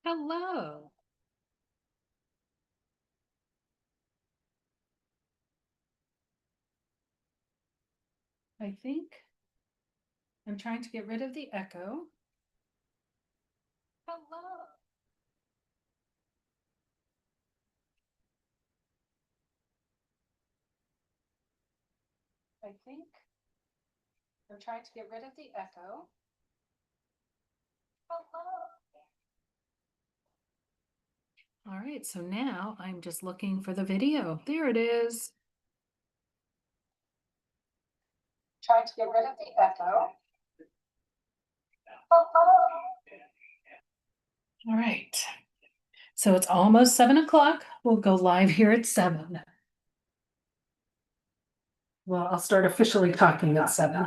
Hello. I think I'm trying to get rid of the echo. Hello. I think I'm trying to get rid of the echo. Hello. All right, so now I'm just looking for the video. There it is. Trying to get rid of the echo. Hello. All right. So it's almost 7 o'clock. We'll go live here at 7. Well, I'll start officially talking at 7.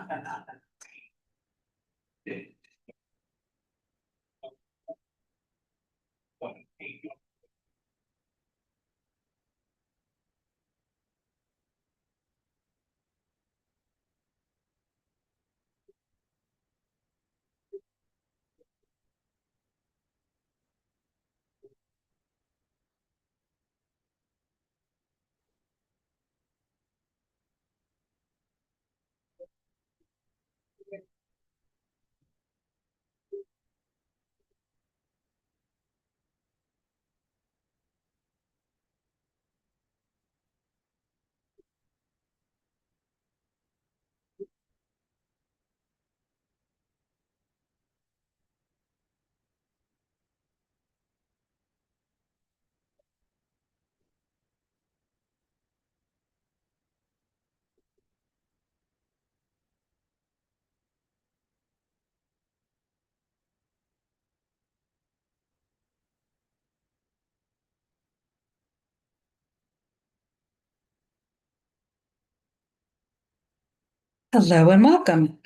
Hello and welcome.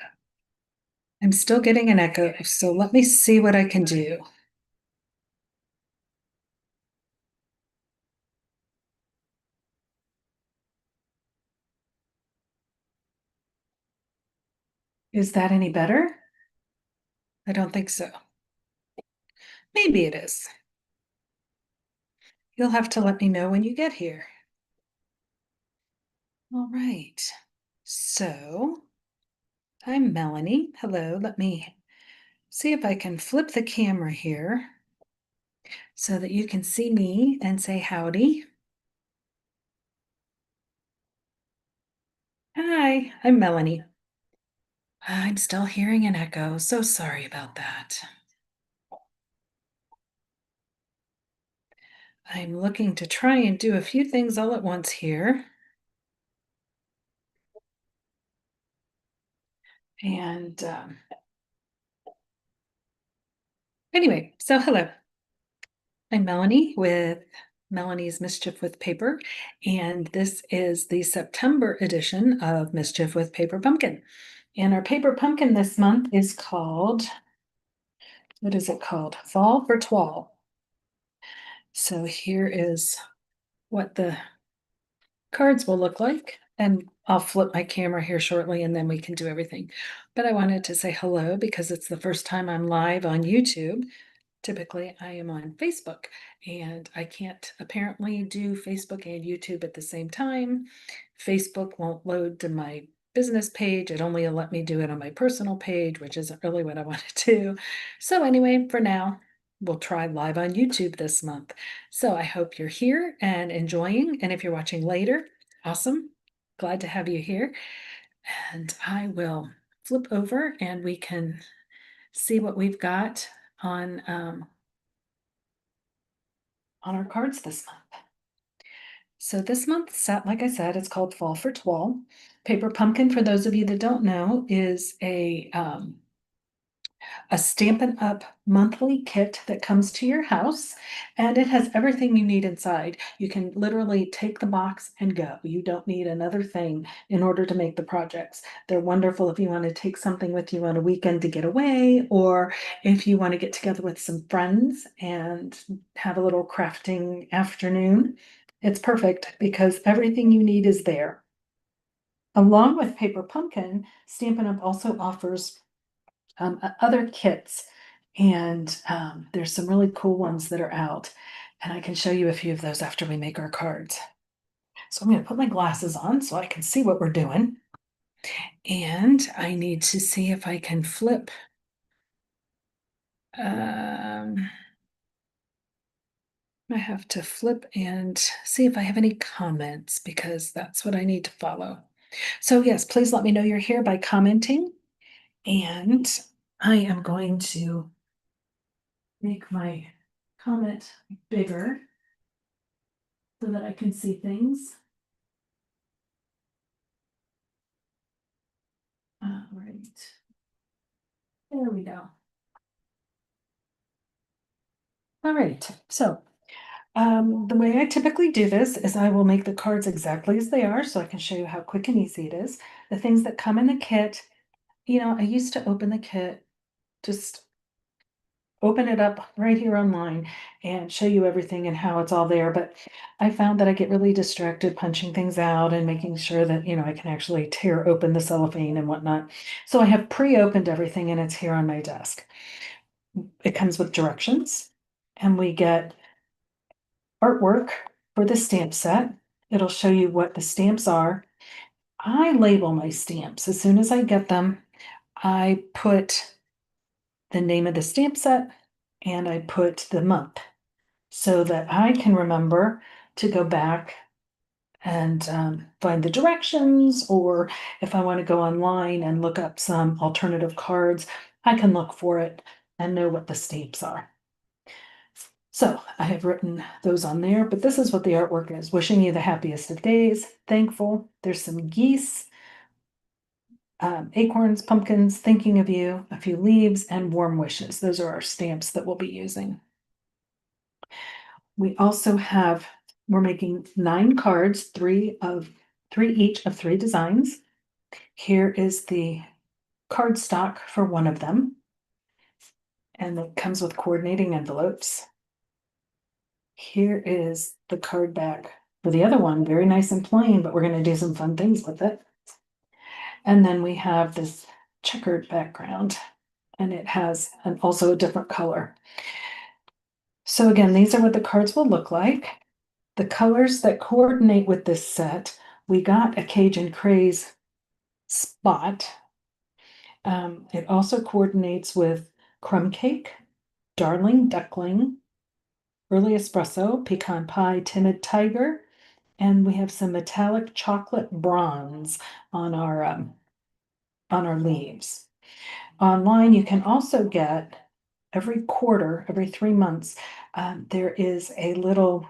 I'm still getting an echo, so let me see what I can do. Is that any better? I don't think so. Maybe it is. You'll have to let me know when you get here. All right. So I'm Melanie. Hello. Let me see if I can flip the camera here so that you can see me and say howdy. Hi, I'm Melanie. I'm still hearing an echo. So sorry about that. I'm looking to try and do a few things all at once here. And anyway, so hello. I'm Melanie with Melanie's Mischief with Paper, and this is the September edition of Mischief with Paper Pumpkin. And our paper pumpkin this month is called, what is it called? Fall for Twall. So here is what the cards will look like. And I'll flip my camera here shortly and then we can do everything. But I wanted to say hello because it's the first time I'm live on YouTube. Typically, I am on Facebook and I can't apparently do Facebook and YouTube at the same time. Facebook won't load to my business page. It only will let me do it on my personal page, which isn't really what I want to do. So anyway, for now, we'll try live on YouTube this month. So I hope you're here and enjoying. And if you're watching later, awesome. Glad to have you here. And I will flip over and we can see what we've got on our cards this month. So this month set, like I said, it's called Fall for Twall. Paper Pumpkin, for those of you that don't know, is a Stampin' Up! Monthly kit that comes to your house, and it has everything you need inside. You can literally take the box and go. You don't need another thing in order to make the projects. They're wonderful if you want to take something with you on a weekend to get away, or if you want to get together with some friends and have a little crafting afternoon. It's perfect because everything you need is there. Along with Paper Pumpkin, Stampin' Up! Also offers other kits And there's some really cool ones that are out. And I can show you a few of those after we make our cards. So I'm going to put my glasses on so I can see what we're doing. And I need to see if I can flip. I have to flip and see if I have any comments because that's what I need to follow. So yes, please let me know you're here by commenting. And I am going to make my comment bigger so that I can see things. All right. There we go. All right. So the way I typically do this is I will make the cards exactly as they are so I can show you how quick and easy it is. The things that come in the kit, I used to open the kit, just open it up right here online and show you everything and how it's all there. But I found that I get really distracted punching things out and making sure that, I can actually tear open the cellophane and whatnot. So I have pre-opened everything and it's here on my desk. It comes with directions and we get artwork for the stamp set. It'll show you what the stamps are. I label my stamps. As soon as I get them, I put the name of the stamp set and I put the month so that I can remember to go back and find the directions, or if I want to go online and look up some alternative cards, I can look for it and know what the stamps are. So I have written those on there, but this is what the artwork is. Wishing you the happiest of days, thankful. There's some geese, acorns, pumpkins, thinking of you, a few leaves, and warm wishes. Those are our stamps that we'll be using. We also have, we're making 9 cards, three each of 3 designs. Here is the cardstock for one of them, and it comes with coordinating envelopes. Here is the card back for the other one, very nice and plain, but we're going to do some fun things with it. And then we have this checkered background, and it has also a different color. So again, these are what the cards will look like. The colors that coordinate with this set, we got a Cajun Craze spot. It also coordinates with crumb cake, darling duckling, early espresso, pecan pie, timid tiger, and we have some metallic chocolate bronze on our leaves. Online, you can also get every quarter, every 3 months, there is a little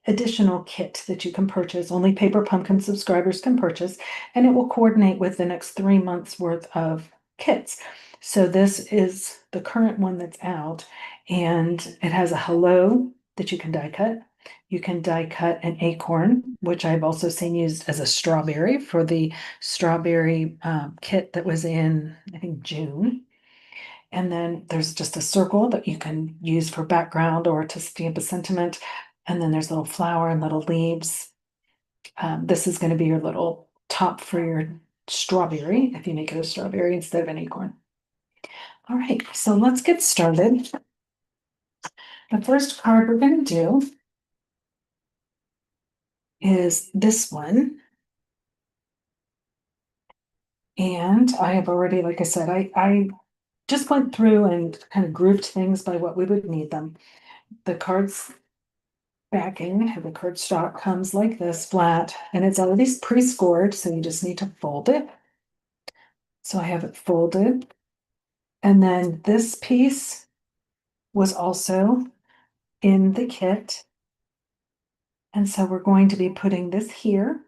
additional kit that you can purchase. Only Paper Pumpkin subscribers can purchase, and it will coordinate with the next 3 months worth of kits. So this is the current one that's out, and it has a hello that you can die cut. You can die cut an acorn, which I've also seen used as a strawberry for the strawberry kit that was in, I think, June. And then there's just a circle that you can use for background or to stamp a sentiment. And then there's a little flower and little leaves. This is going to be your little top for your strawberry if you make it a strawberry instead of an acorn. All right, so let's get started. The first card we're going to do is this one. And I have already, like I said, I just went through and kind of grouped things by what we would need them. The cards backing, the cardstock comes like this, flat, and it's already pre-scored, so you just need to fold it. So I have it folded. And then this piece was also in the kit. And so we're going to be putting this here.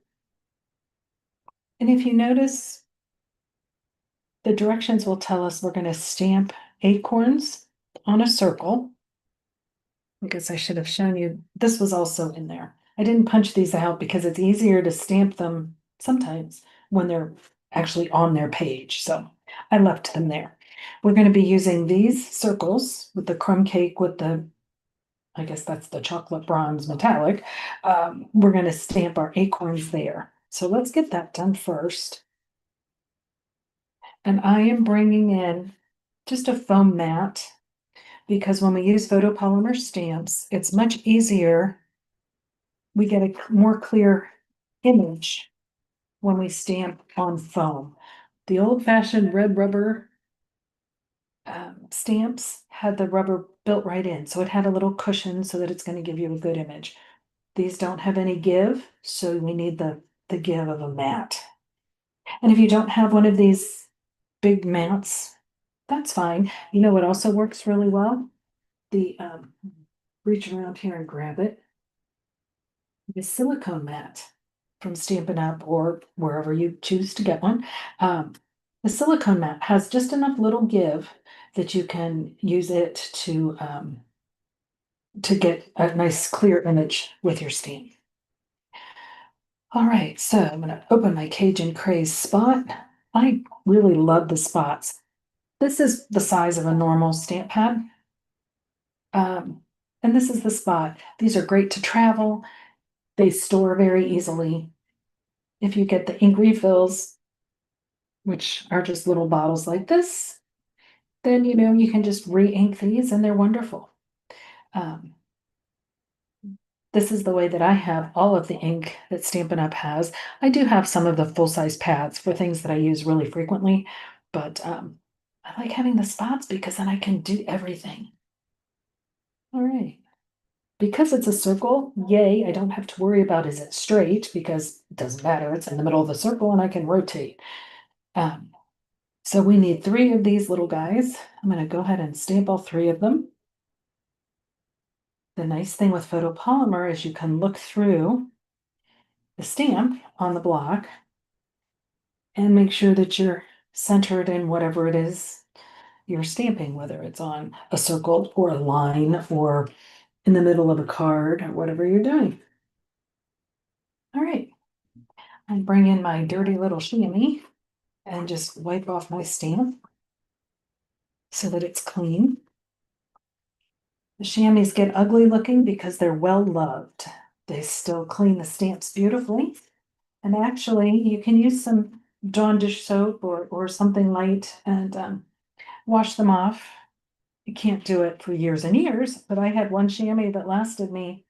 And if you notice, the directions will tell us we're going to stamp acorns on a circle. I guess I should have shown you, this was also in there. I didn't punch these out because it's easier to stamp them sometimes when they're actually on their page. So I left them there. We're going to be using these circles with the crumb cake with the, I guess that's the chocolate bronze metallic. We're going to stamp our acorns there. So let's get that done first. And I am bringing in just a foam mat, because when we use photopolymer stamps, it's much easier. We get a more clear image when we stamp on foam. The old-fashioned red rubber stamps had the rubber built right in, so it had a little cushion so that it's going to give you a good image. These don't have any give, so we need the give of a mat. And if you don't have one of these big mats, that's fine. You know what also works really well? The reach around here and grab it. The silicone mat from Stampin' Up! Or wherever you choose to get one. The silicone mat has just enough little give that you can use it to get a nice clear image with your stamp. All right, so I'm gonna open my Cajun Craze spot. I really love the spots. This is the size of a normal stamp pad. Um, and this is the spot. These are great to travel. They store very easily. If you get the ink refills, which are just little bottles like this, then you can just re-ink these and they're wonderful. Um, this is the way that I have all of the ink that Stampin' Up! Has. I do have some of the full-size pads for things that I use really frequently, but I like having the spots because then I can do everything. All right. Because it's a circle, yay, I don't have to worry about is it straight because it doesn't matter. It's in the middle of the circle and I can rotate. Um, so we need 3 of these little guys. I'm going to go ahead and stamp all 3 of them. The nice thing with photopolymer is you can look through the stamp on the block and make sure that you're centered in whatever it is you're stamping, whether it's on a circle or a line or in the middle of a card or whatever you're doing. All right, I bring in my dirty little chamois and just wipe off my stamp so that it's clean. The chamois get ugly looking because they're well loved. They still clean the stamps beautifully. And actually, you can use some Dawn dish soap or something light and wash them off. You can't do it for years and years, but I had one chamois that lasted me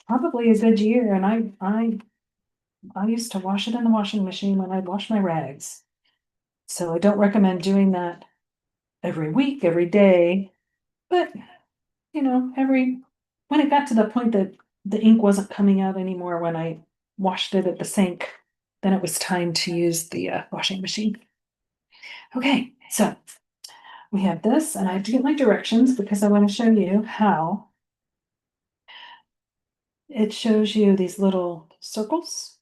probably a good year, and I used to wash it in the washing machine when I'd wash my rags. So I don't recommend doing that every week, every day, but every when it got to the point that the ink wasn't coming out anymore when I washed it at the sink, then it was time to use the washing machine. Okay, so we have this, and I have to get my directions because I want to show you how it shows you these little circles,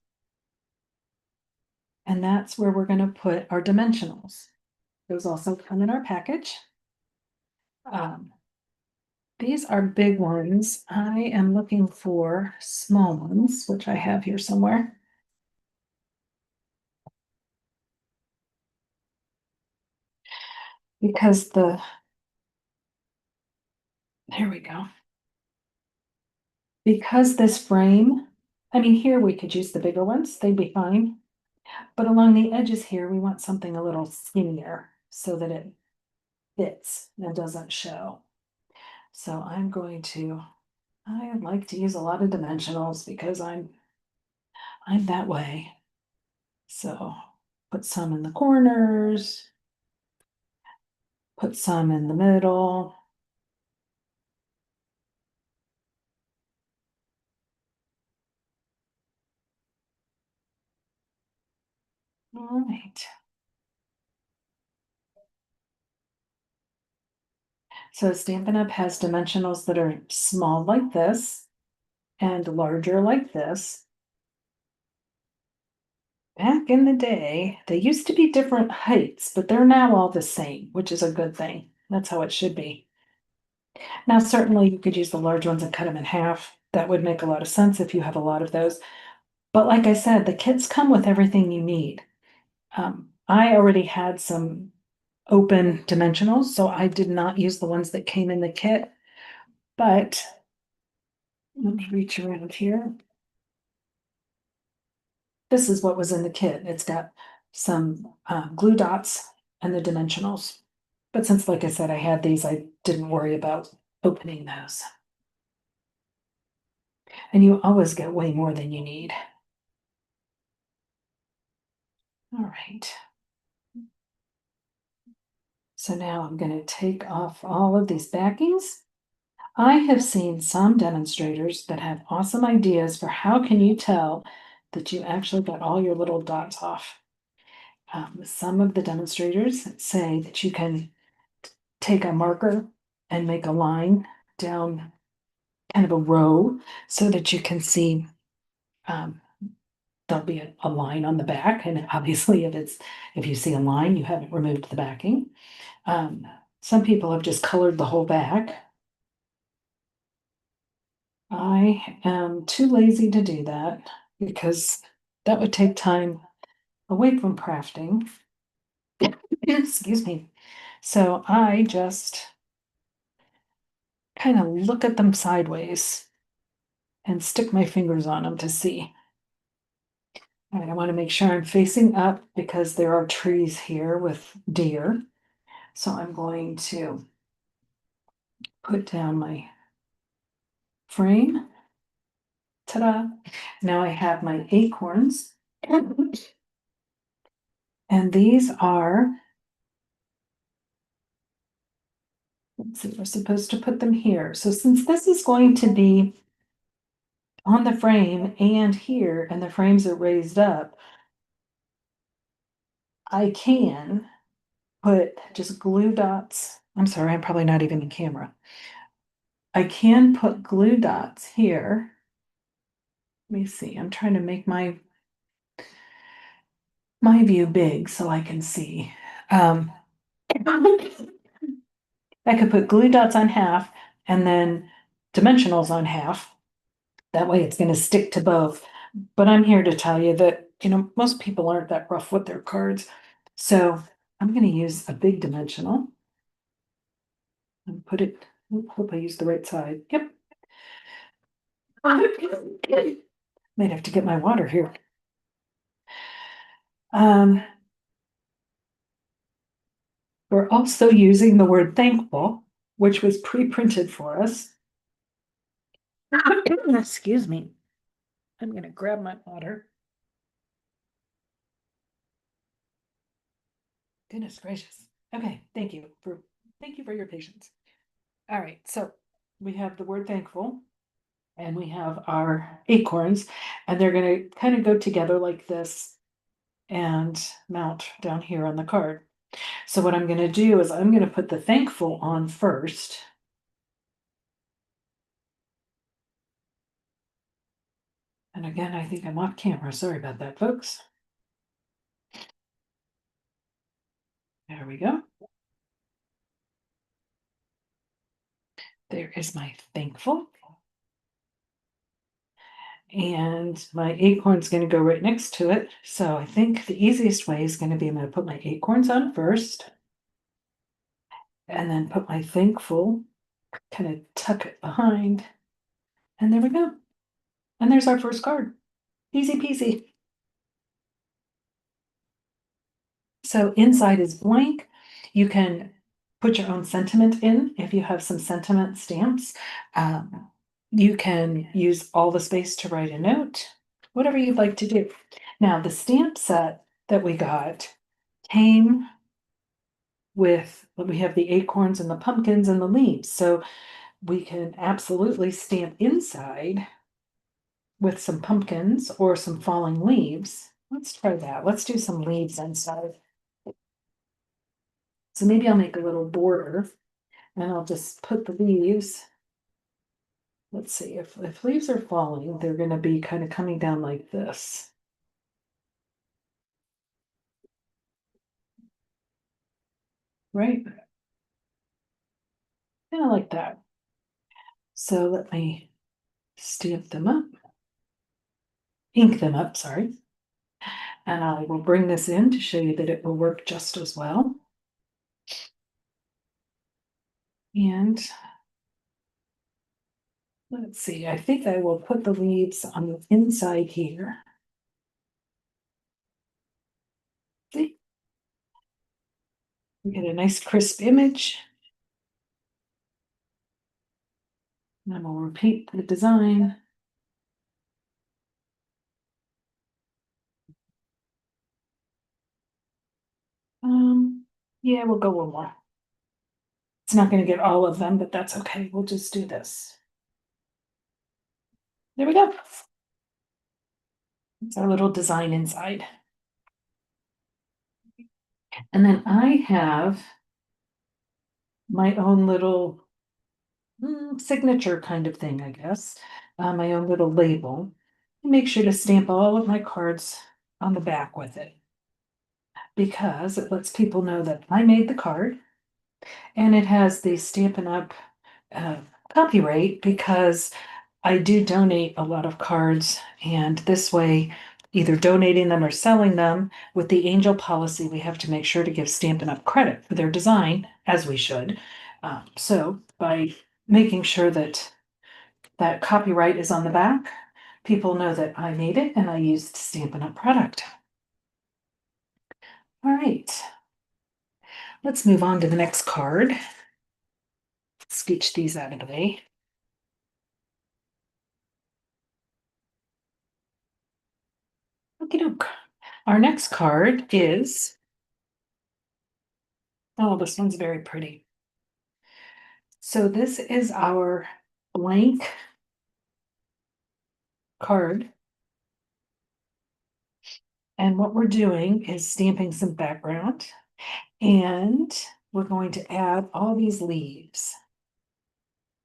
and that's where we're going to put our dimensionals. Those also come in our package. These are big ones. I am looking for small ones, which I have here somewhere. Because there we go. Because this frame, I mean, here we could use the bigger ones, they'd be fine. But along the edges here, we want something a little skinnier so that it fits and doesn't show. So I like to use a lot of dimensionals because I'm that way. So put some in the corners, put some in the middle. All right. So Stampin' Up! Has dimensionals that are small like this and larger like this. Back in the day, they used to be different heights, but they're now all the same, which is a good thing. That's how it should be. Now, certainly you could use the large ones and cut them in half. That would make a lot of sense if you have a lot of those. But like I said, the kits come with everything you need. I already had some open dimensionals, so I did not use the ones that came in the kit. But let me reach around here. This is what was in the kit. It's got some glue dots and the dimensionals. But since, like I said, I had these, I didn't worry about opening those. And you always get way more than you need. All right. So now I'm going to take off all of these backings. I have seen some demonstrators that have awesome ideas for how can you tell that you actually got all your little dots off. Some of the demonstrators say that you can take a marker and make a line down kind of a row so that you can see there'll be a line on the back. And obviously, if you see a line, you haven't removed the backing. Some people have just colored the whole back. I am too lazy to do that because that would take time away from crafting. Excuse me. So I just kind of look at them sideways and stick my fingers on them to see. All right, I want to make sure I'm facing up because there are trees here with deer. So I'm going to put down my frame. Ta-da. Now I have my acorns. And these are, let's see, we're supposed to put them here. So since this is going to be on the frame and here, and the frames are raised up, I can put just glue dots. I'm sorry, I'm probably not even in camera. I can put glue dots here. Let me see, I'm trying to make my view big so I can see. I could put glue dots on half and then dimensionals on half. That way it's going to stick to both. But I'm here to tell you that, most people aren't that rough with their cards. So I'm going to use a big dimensional and put it, hope I use the right side. Yep. Might have to get my water here. We're also using the word thankful, which was pre-printed for us. Excuse me. I'm going to grab my water. Goodness gracious. Okay, thank you for your patience. All right, so we have the word thankful and we have our acorns, and they're going to kind of go together like this and mount down here on the card. So what I'm going to do is I'm going to put the thankful on first. And again, I think I'm off camera. Sorry about that, folks. There we go. There is my thankful. And my acorn's going to go right next to it. So I think the easiest way is going to be I'm going to put my acorns on first and then put my thankful, kind of tuck it behind. And there we go. And there's our first card. Easy peasy. So inside is blank. You can put your own sentiment in if you have some sentiment stamps. You can use all the space to write a note, whatever you'd like to do. Now, the stamp set that we got came with, we have the acorns and the pumpkins and the leaves. So we can absolutely stamp inside with some pumpkins or some falling leaves. Let's try that. Let's do some leaves inside. So maybe I'll make a little border and I'll just put the leaves. Let's see, if leaves are falling, they're going to be kind of coming down like this. Right? Kind of like that. So let me stamp them up, ink them up, sorry. And I will bring this in to show you that it will work just as well. And let's see, I think I will put the leaves on the inside here. See? We get a nice crisp image. And we'll repeat the design. Yeah, we'll go one more. It's not gonna get all of them, but that's okay. We'll just do this. There we go. It's our little design inside. And then I have my own little signature kind of thing, I guess. My own little label. Make sure to stamp all of my cards on the back with it because it lets people know that I made the card and it has the Stampin' Up! uh, copyright because I do donate a lot of cards, and this way, either donating them or selling them, with the angel policy, we have to make sure to give Stampin' Up! Credit for their design, as we should. So by making sure that that copyright is on the back, people know that I made it and I used Stampin' Up! Product. All right, let's move on to the next card. Scooch these out of the way. Okie doke. Our next card is, oh, this one's very pretty. So this is our blank card. And what we're doing is stamping some background and we're going to add all these leaves.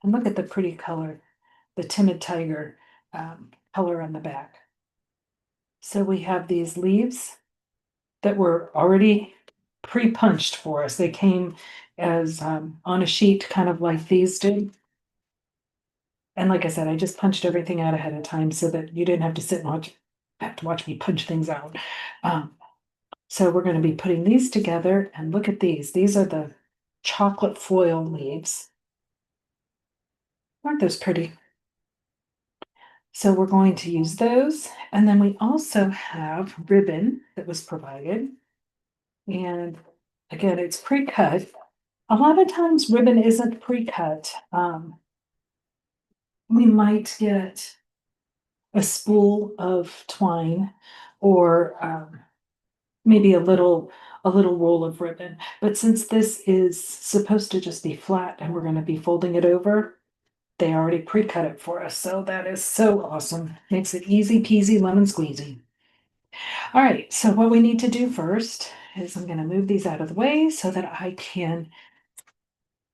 And look at the pretty color, the timid tiger color on the back. So we have these leaves that were already pre-punched for us. They came as on a sheet, kind of like these did. And like I said, I just punched everything out ahead of time so that you didn't have to sit and watch me punch things out. So we're going to be putting these together and look at these. These are the chocolate foil leaves. Aren't those pretty? So we're going to use those. And then we also have ribbon that was provided. And again, it's pre-cut. A lot of times ribbon isn't pre-cut. We might get a spool of twine or maybe a little roll of ribbon. But since this is supposed to just be flat and we're going to be folding it over, they already pre-cut it for us. So that is so awesome. Makes it easy peasy lemon squeezy. All right, so what we need to do first is I'm going to move these out of the way so that I can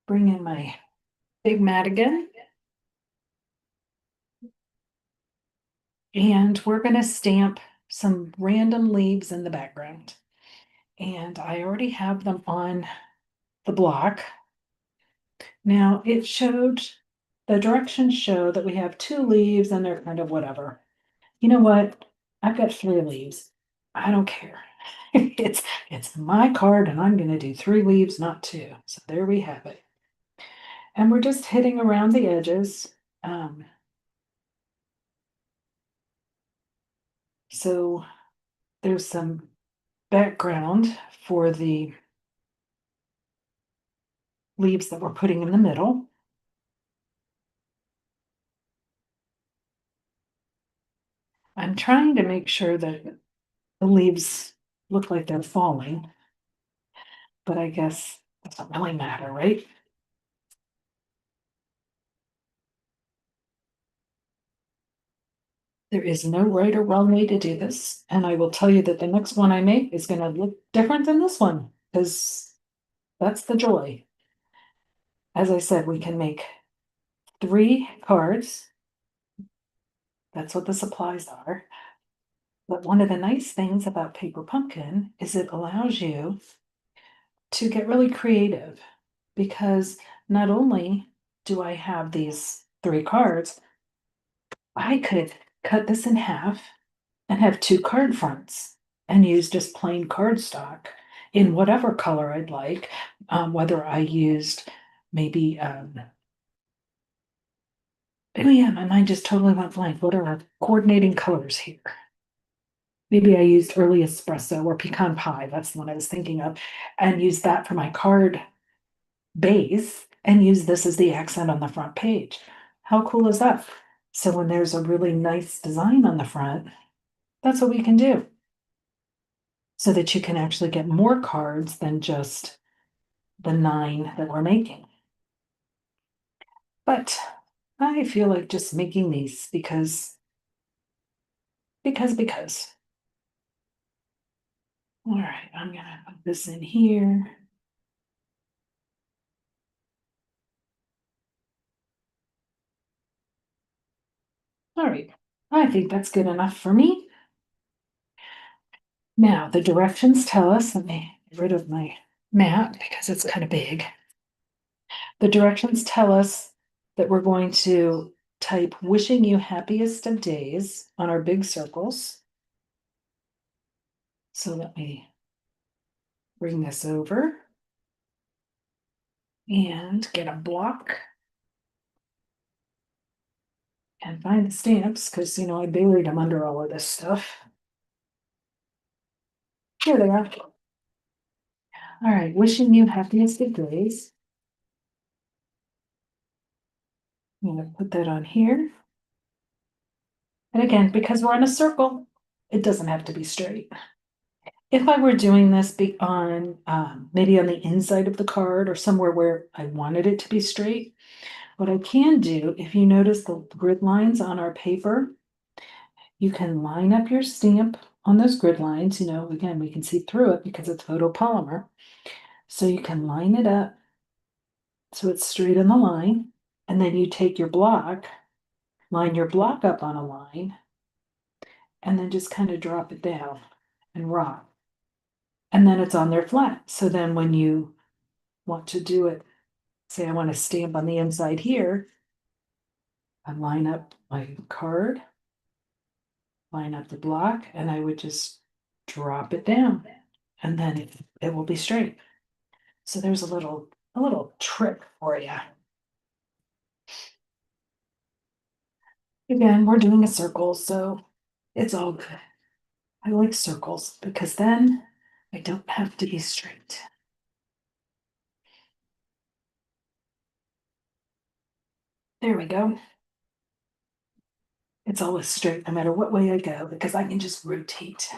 bring in my big mat again. And we're going to stamp some random leaves in the background. And I already have them on the block. Now the directions show that we have 2 leaves and they're kind of whatever. You know what? I've got 3 leaves. I don't care. It's my card and I'm gonna do 3 leaves, not 2. So there we have it. And we're just hitting around the edges. So there's some background for the leaves that we're putting in the middle. I'm trying to make sure that the leaves look like they're falling, but I guess it doesn't really matter, right? There is no right or wrong way to do this, and I will tell you that the next one I make is going to look different than this one, because that's the joy. As I said, we can make 3 cards. That's what the supplies are. But one of the nice things about Paper Pumpkin is it allows you to get really creative, because not only do I have these 3 cards, I could cut this in half and have 2 card fronts and use just plain cardstock in whatever color I'd like. Whether I used maybe, oh yeah, my mind just totally went blank. What are our coordinating colors here? maybe I used early espresso or pecan pie, that's the one I was thinking of, and use that for my card base and use this as the accent on the front page. How cool is that? So when there's a really nice design on the front, that's what we can do. So that you can actually get more cards than just the 9 that we're making. But I feel like just making these because. All right, I'm gonna put this in here. All right, I think that's good enough for me. Now, the directions tell us, let me get rid of my mat because it's kind of big. The directions tell us that we're going to type wishing you happiest of days on our big circles. So let me bring this over and get a block and find the stamps because, I buried them under all of this stuff. Here they are. All right, wishing you happiest of days. I'm going to put that on here. And again, because we're in a circle, it doesn't have to be straight. If I were doing this on maybe on the inside of the card or somewhere where I wanted it to be straight, what I can do, if you notice the grid lines on our paper, you can line up your stamp on those grid lines. Again, we can see through it because it's photopolymer. So you can line it up so it's straight in the line. And then you take your block, line your block up on a line, and then just kind of drop it down and rock. And then it's on there flat. So then when you want to do it, say I want to stamp on the inside here, I line up my card, line up the block, and I would just drop it down and then it will be straight. So there's a little trick for you. Again, we're doing a circle, so it's all good. I like circles because then I don't have to be straight. There we go. It's always straight no matter what way I go because I can just rotate.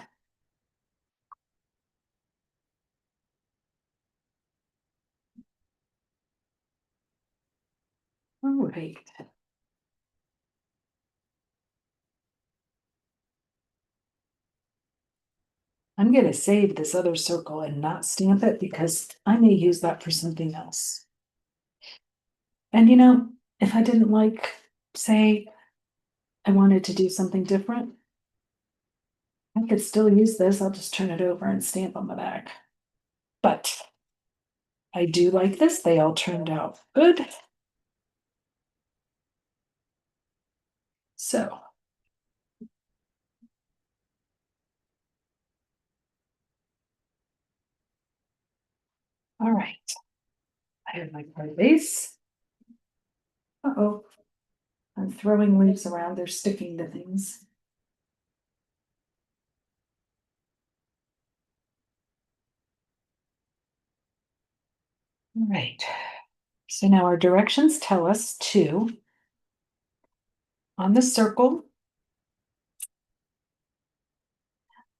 All right. I'm going to save this other circle and not stamp it because I may use that for something else. And if I didn't like, say, I wanted to do something different, I could still use this. I'll just turn it over and stamp on the back. But I do like this. They all turned out good. So, all right. I have my card base. Uh-oh. I'm throwing leaves around. They're sticking to things. All right. So now our directions tell us to, on the circle,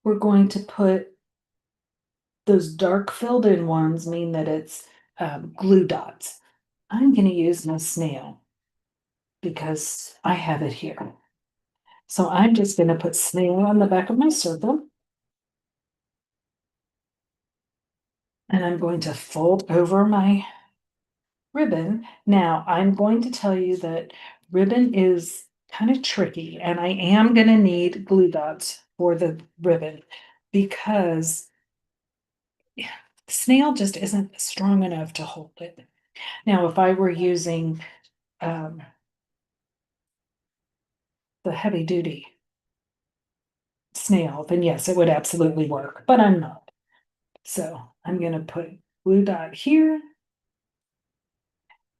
we're going to put those dark filled in ones mean that it's glue dots. I'm going to use my snail because I have it here. So I'm just going to put snail on the back of my circle. And I'm going to fold over my ribbon. Now, I'm going to tell you that ribbon is kind of tricky, and I am going to need glue dots for the ribbon because snail just isn't strong enough to hold it. Now, if I were using um, the heavy duty snail, then yes, it would absolutely work, but I'm not. So I'm going to put blue dot here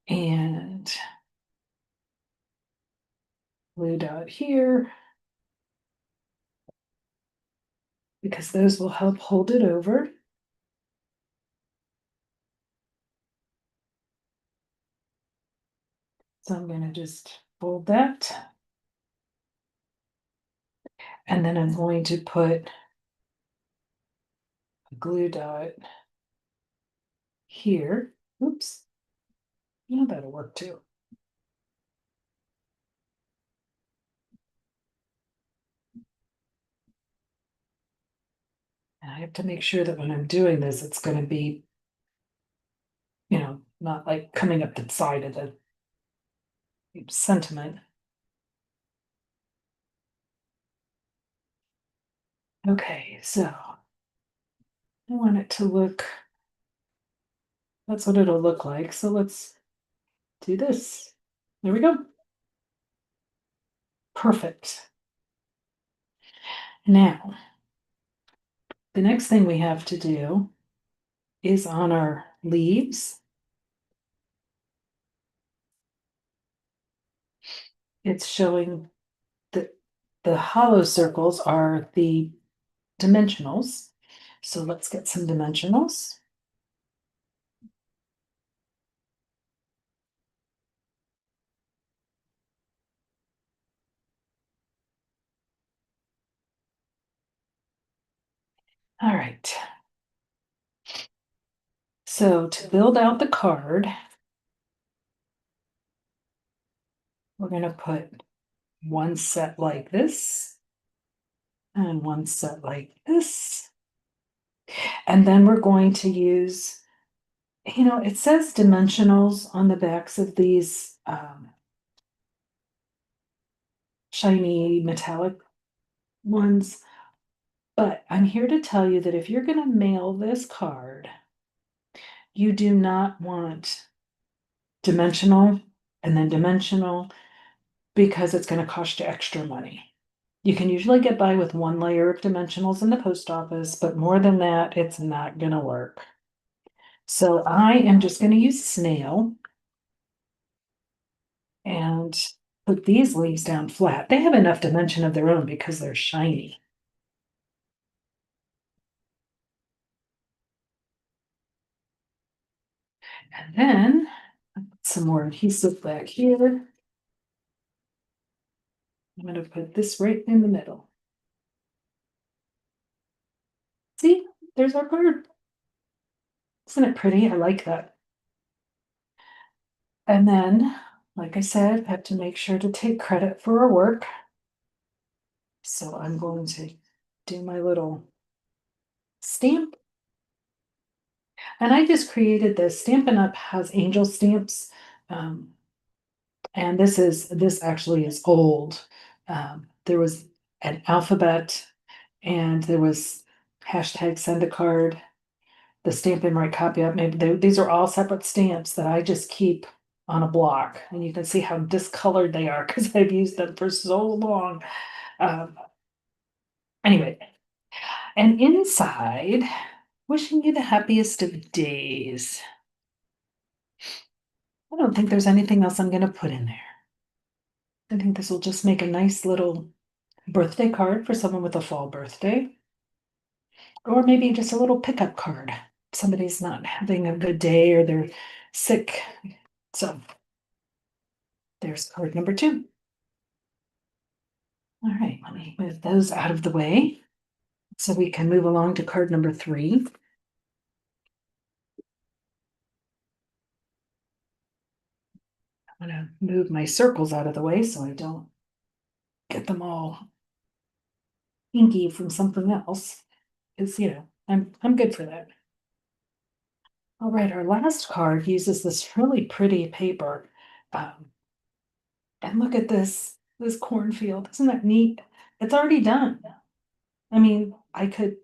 and blue dot here. because those will help hold it over. So I'm going to just fold that. And then I'm going to put a glue dot here. Oops. Yeah, that'll work too. And I have to make sure that when I'm doing this, it's going to be, not like coming up the side of the sentiment. Okay, so I want it to look, that's what it'll look like. So let's do this. There we go. Perfect. Now, the next thing we have to do is on our leaves. It's showing that the hollow circles are the dimensionals. So let's get some dimensionals. All right. So to build out the card, we're going to put one set like this and one set like this. And then we're going to use, it says dimensionals on the backs of these shiny metallic ones. But I'm here to tell you that if you're going to mail this card, you do not want dimensional and then dimensional because it's going to cost you extra money. You can usually get by with one layer of dimensionals in the post office, but more than that, it's not going to work. So I am just going to use snail and put these leaves down flat. They have enough dimension of their own because they're shiny. And then some more adhesive back here. I'm going to put this right in the middle. See, there's our card. Isn't it pretty? I like that. And then, like I said, I have to make sure to take credit for our work. So I'm going to do my little stamp. And I just created this. Stampin' Up! Has angel stamps. And this actually is old. There was an alphabet and there was hashtag send a card, the Stampin' Right copy up. Maybe these are all separate stamps that I just keep on a block. And you can see how discolored they are because I've used them for so long. Um, anyway, and inside, wishing you the happiest of days. I don't think there's anything else I'm going to put in there. I think this will just make a nice little birthday card for someone with a fall birthday. Or maybe just a little pickup card. Somebody's not having a good day or they're sick. So there's card number 2. All right, let me move those out of the way so we can move along to card number 3. I'm going to move my circles out of the way so I don't get them all inky from something else. Because, I'm good for that. All right, our last card uses this really pretty paper. And look at this cornfield. Isn't that neat? It's already done. I mean, I could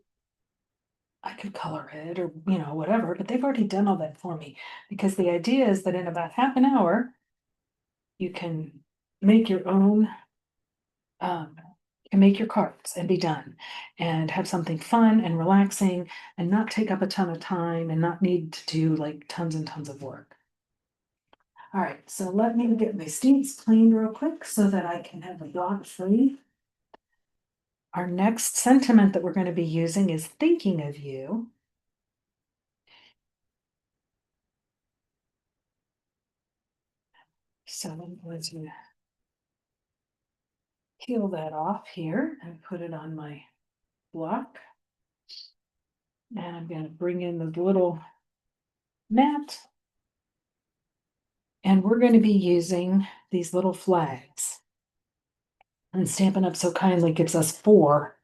color it or, whatever, but they've already done all that for me because the idea is that in about half an hour, you can make your own, um, you can make your cards and be done and have something fun and relaxing and not take up a ton of time and not need to do like tons and tons of work. All right, so let me get my stamps cleaned real quick so that I can have the dog free. Our next sentiment that we're going to be using is thinking of you. So I'm going to peel that off here and put it on my block. And I'm going to bring in the little mat. And we're going to be using these little flags. And Stampin' Up! So kindly gives us 4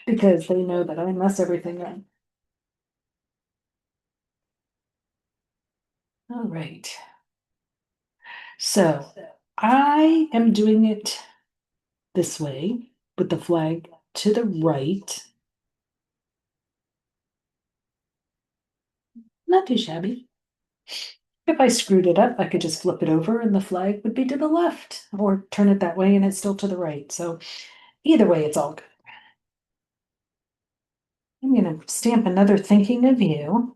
because they know that I mess everything up. All right. So I am doing it this way with the flag to the right. Not too shabby. If I screwed it up, I could just flip it over and the flag would be to the left, or turn it that way and it's still to the right. So either way, it's all good. I'm going to stamp another thinking of you.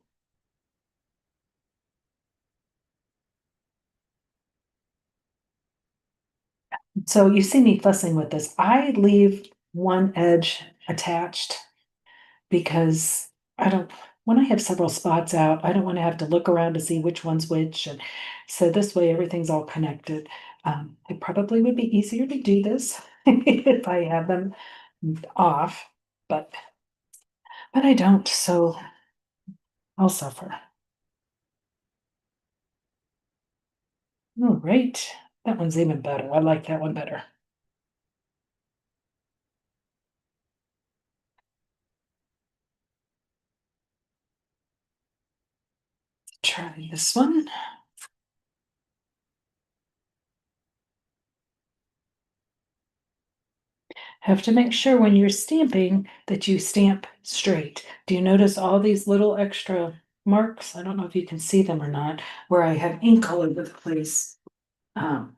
So you see me fussing with this. I leave one edge attached because I don't, when I have several spots out, I don't want to have to look around to see which one's which. And so this way everything's all connected. It probably would be easier to do this if I had them off, but I don't, so I'll suffer. All right, that one's even better. I like that one better. Try this one. Have to make sure when you're stamping that you stamp straight. Do you notice all these little extra marks? I don't know if you can see them or not, where I have ink all over the place um,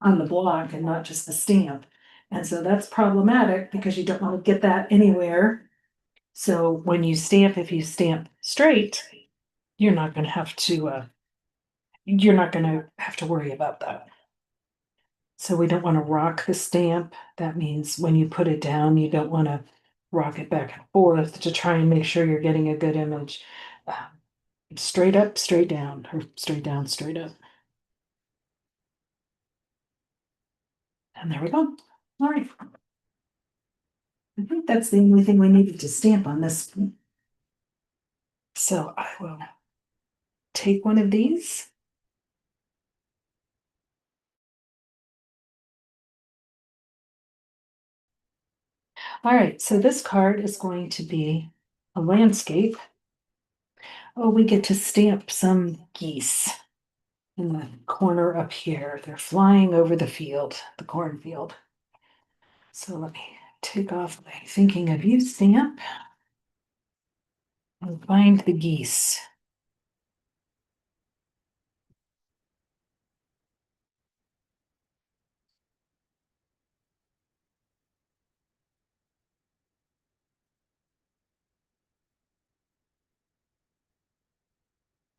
on the block and not just the stamp. And so that's problematic because you don't want to get that anywhere. So when you stamp, if you stamp straight, you're not going to have to worry about that. So we don't want to rock the stamp. That means when you put it down, you don't want to rock it back and forth to try and make sure you're getting a good image. Straight up, straight down, or straight down, straight up. And there we go. All right. I think that's the only thing we needed to stamp on this. So I will take one of these. All right, so this card is going to be a landscape. Oh, we get to stamp some geese in the corner up here. They're flying over the field, the cornfield. So let me take off my thinking of you stamp and find the geese.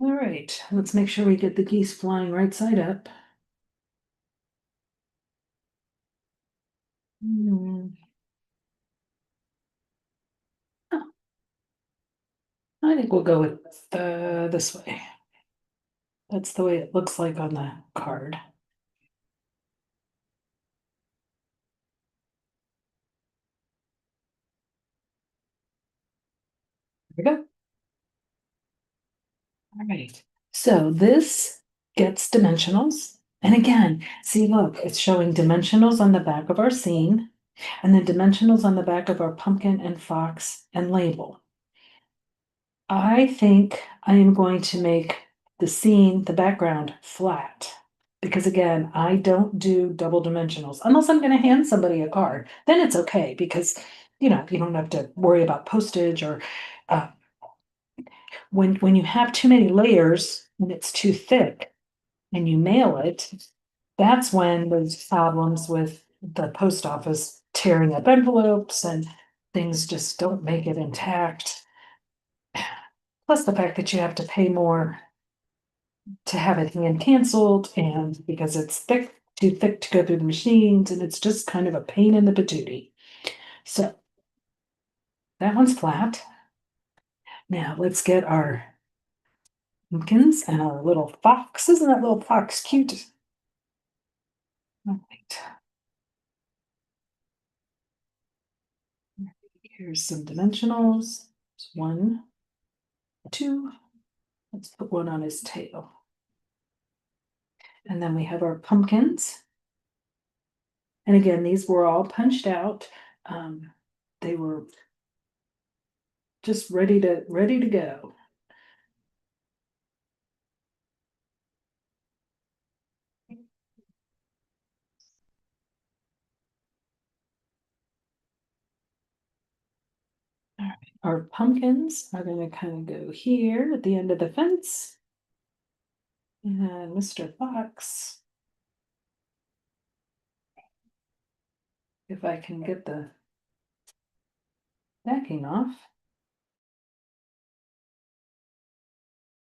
All right, let's make sure we get the geese flying right side up. Hmm. Oh, I think we'll go with this way. That's the way it looks like on the card. There we go. All right, so this gets dimensionals. And again, see, look, it's showing dimensionals on the back of our scene and then dimensionals on the back of our pumpkin and fox and label. I think I am going to make the scene, the background flat. Because again, I don't do double dimensionals unless I'm going to hand somebody a card. Then it's okay because, you don't have to worry about postage or uh, when you have too many layers and it's too thick and you mail it, that's when there's problems with the post office tearing up envelopes and things just don't make it intact. Plus the fact that you have to pay more to have it hand canceled and because it's too thick to go through the machines and it's just kind of a pain in the patootie. So that one's flat. Now let's get our pumpkins and our little fox. Isn't that little fox cute? All right. Here's some dimensionals. One, two. Let's put one on his tail. And then we have our pumpkins. And again, these were all punched out. They were just ready to go. All right. Our pumpkins are going to kind of go here at the end of the fence. And Mr. Fox, if I can get the backing off.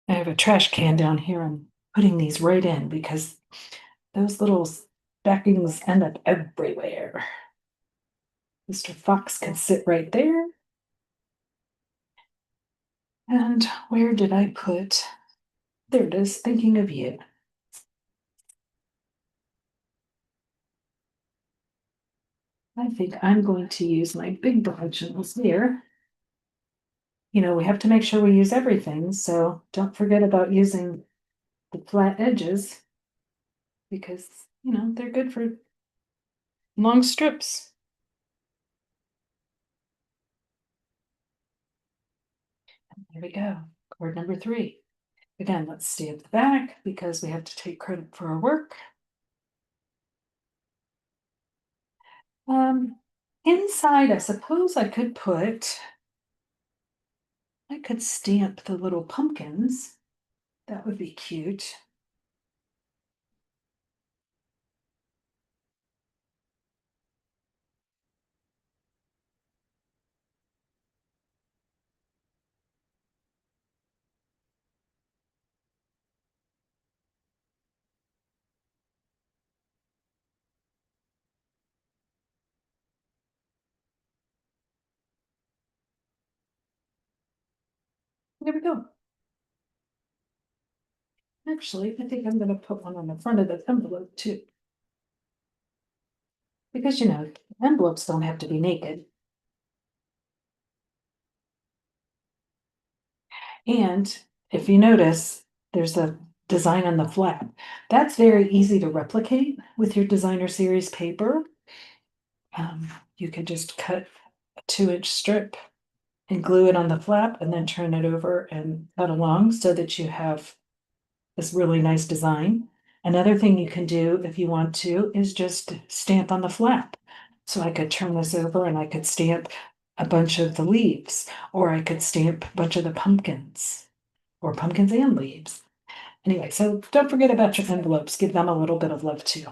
I have a trash can down here. I'm putting these right in because those little backings end up everywhere. Mr. Fox can sit right there. And where did I put? There it is, thinking of you. I think I'm going to use my big dimensionals here. You know, we have to make sure we use everything, so don't forget about using the flat edges because, you know, they're good for long strips. There we go, cord number 3. Again, let's stamp the back because we have to take credit for our work. Inside, I suppose I could stamp the little pumpkins. That would be cute. There we go. Actually, I think I'm going to put one on the front of the envelope too. Because, you know, envelopes don't have to be naked. And if you notice, there's a design on the flap. That's very easy to replicate with your designer series paper. You could just cut a 2-inch strip and glue it on the flap and then turn it over and cut along so that you have this really nice design. Another thing you can do if you want to is just stamp on the flap. So I could turn this over and I could stamp a bunch of the leaves, or I could stamp a bunch of the pumpkins, or pumpkins and leaves. Anyway, so don't forget about your envelopes. Give them a little bit of love too.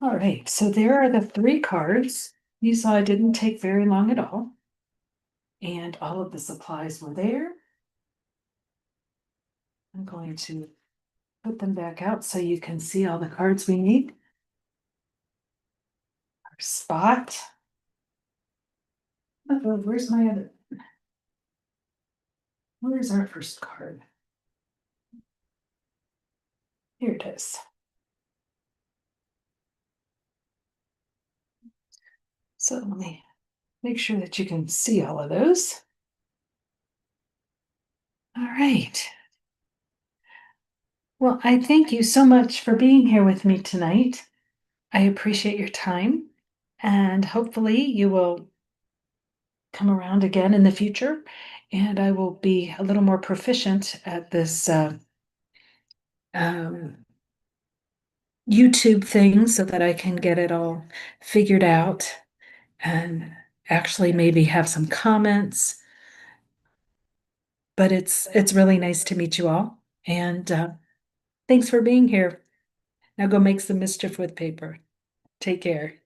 All right, so there are the 3 cards. You saw it didn't take very long at all. And all of the supplies were there. I'm going to put them back out so you can see all the cards we need. Our spot. Oh, where's my other? Where's our first card? Here it is. So let me make sure that you can see all of those. All right. Well, I thank you so much for being here with me tonight. I appreciate your time, and hopefully you will come around again in the future, and I will be a little more proficient at this um, YouTube thing so that I can get it all figured out and actually maybe have some comments. But it's really nice to meet you all, and thanks for being here. Now go make some mischief with paper. Take care.